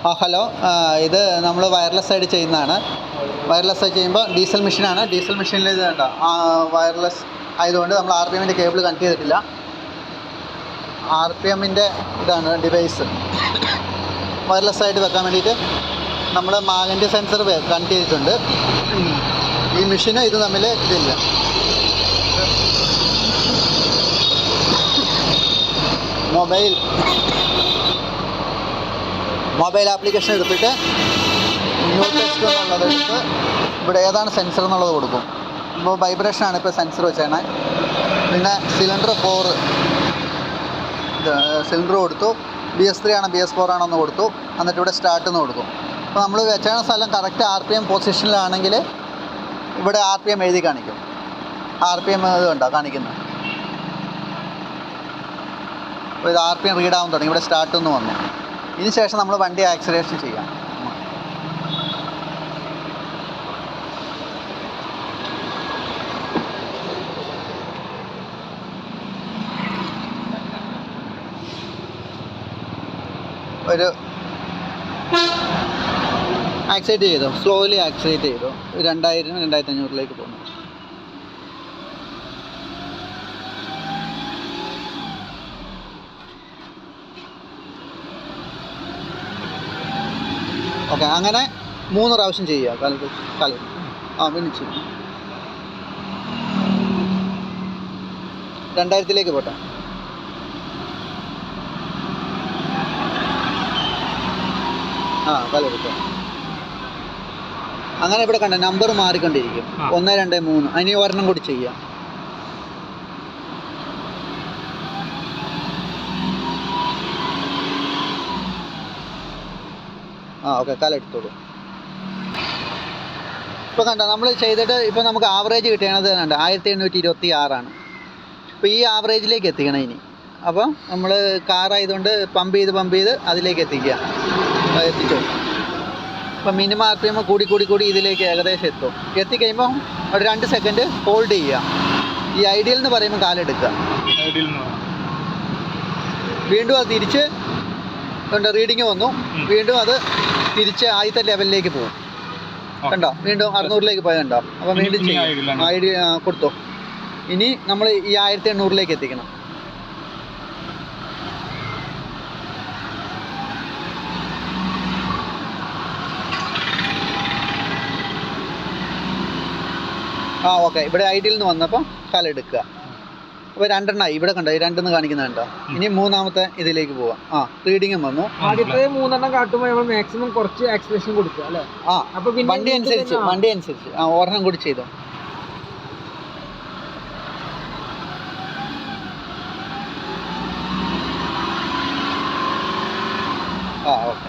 Hello, ഇത് നമ്മൾ wireless ആയിട്ട് ചെയ്യുന്നതാണ്. വയർലെസ് ആയിട്ട് ചെയ്യുമ്പോൾ ഡീസൽ മെഷീനാണ്. ഡീസൽ മെഷീനിൽ ഇത് വേണ്ട വയർലെസ് ആയതുകൊണ്ട് നമ്മൾ RPM കേബിൾ കണക്ട് ചെയ്തിട്ടില്ല. RPM ഇതാണ് ഡിവൈസ്. വയർലെസ് ആയിട്ട് വെക്കാൻ വേണ്ടിയിട്ട് നമ്മൾ മാഗ്നറ്റിക് സെൻസർ കണക്ട് ചെയ്തിട്ടുണ്ട്. ഈ മെഷീന് ഇത് തമ്മിൽ ഇതില്ല. മൊബൈൽ ആപ്ലിക്കേഷൻ എടുത്തിട്ട് ന്യൂ ടെസ്റ്റ് എന്നുള്ളതെടുത്ത് ഇവിടെ ഏതാണ് സെൻസർ എന്നുള്ളത് കൊടുക്കും. ഇപ്പോൾ വൈബ്രേഷനാണ് ഇപ്പോൾ സെൻസർ വെച്ചേണേ. പിന്നെ സിലിണ്ടർ 4 സിലിണ്ടർ കൊടുത്തു. BS3 ആണോ BS4 ആണോ എന്ന് കൊടുത്തു. എന്നിട്ട് ഇവിടെ സ്റ്റാർട്ട് എന്ന് കൊടുക്കും. അപ്പോൾ നമ്മൾ വെച്ചേണ സ്ഥലം കറക്റ്റ് RPM പൊസിഷനിലാണെങ്കിൽ ഇവിടെ RPM എഴുതി കാണിക്കും. RPM ഇത് കണ്ടോ കാണിക്കുന്നത്. അപ്പോൾ ഇത് RPM റീഡ് ആവാൻ തുടങ്ങി. ഇവിടെ സ്റ്റാർട്ട് എന്ന് വന്നു. ഇതിന് ശേഷം നമ്മൾ വണ്ടി ആക്സിലറേഷൻ ചെയ്യാം. ഒരു ആക്സിലേറ്റ് ചെയ്തോ, സ്ലോലി ആക്സിലേറ്റ് ചെയ്തോ. 2000-2500 പോകുന്നു. ഓക്കെ, അങ്ങനെ 3 പ്രാവശ്യം ചെയ്യുക. പിന്നെ ചെയ്യും. 2000 പോട്ടെ. കാലെടുക്കാം. അങ്ങനെ ഇവിടെ കണ്ട നമ്പർ മാറിക്കൊണ്ടിരിക്കും. 1, 2, 3. അതിന് ഒരെണ്ണം കൂടി ചെയ്യാം. ഓക്കെ, കാലെടുത്തോളൂ. ഇപ്പോൾ കണ്ട നമ്മൾ ചെയ്തിട്ട് ഇപ്പോൾ നമുക്ക് ആവറേജ് കിട്ടിയത് കണ്ട 1826 ഇപ്പോൾ ഈ ആവറേജിലേക്ക് എത്തിക്കണം ഇനി. അപ്പോൾ നമ്മൾ കാറായതുകൊണ്ട് പമ്പ് ചെയ്ത് അതിലേക്ക് എത്തിച്ചോ. അപ്പോൾ മിനിമം RPM കൂടി ഇതിലേക്ക് ഏകദേശം എത്തും. എത്തിക്കഴിയുമ്പോൾ ഒരു 2 സെക്കൻഡ് ഹോൾഡ് ചെയ്യുക. ഈ ഐഡിയൽ എന്ന് പറയുമ്പോൾ കാലെടുക്കുക. വീണ്ടും അത് തിരിച്ച് റീഡിങ് വന്നു. വീണ്ടും അത് തിരിച്ച് ആദ്യത്തെ ലെവലിലേക്ക് പോകും. കണ്ടോ, വീണ്ടും 600 പോയി കണ്ടോ. അപ്പോൾ വീണ്ടും ചെയ്യാം. ഐഡിയ കൊടുത്തോ. ഇനി നമ്മൾ ഈ 1800 എത്തിക്കണം. ഓക്കെ, ഇവിടെ ഐഡിയയിൽ നിന്ന് വന്നപ്പോൾ കാലെടുക്കുക. അപ്പോൾ 2 എണ്ണമായി. ഇവിടെ കണ്ടോ, ഈ 2 കാണിക്കുന്നുണ്ടോ. ഇനി 3ാമത്തെ ഇതിലേക്ക് പോവാം. റീഡിങ്ങും വന്നു. ആദ്യത്തെ 3 എണ്ണം കാട്ടുമ്പോൾ നമ്മൾ മാക്സിമം കുറച്ച് ആക്സിലറേഷൻ കൊടുക്കുക അല്ലേ? അപ്പോൾ വണ്ടി അനുസരിച്ച് ഒരെണ്ണം കൂടി ചെയ്തോ. ഓക്കെ,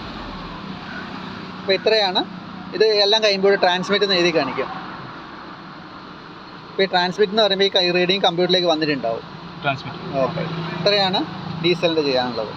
അപ്പോൾ ഇത്രയാണ്. ഇത് എല്ലാം കഴിയുമ്പോൾ ട്രാൻസ്മിറ്റ് എന്ന് എഴുതി കാണിക്കും. ഇപ്പോൾ ഈ ട്രാൻസ്മിറ്റ് എന്ന് പറയുമ്പോൾ ഈ റീഡിങ് കമ്പ്യൂട്ടറിലേക്ക് വന്നിട്ടുണ്ടാവും. ഓക്കെ, ഇത്രയാണ് ഡീസലിൻ്റെ ചെയ്യാനുള്ളത്.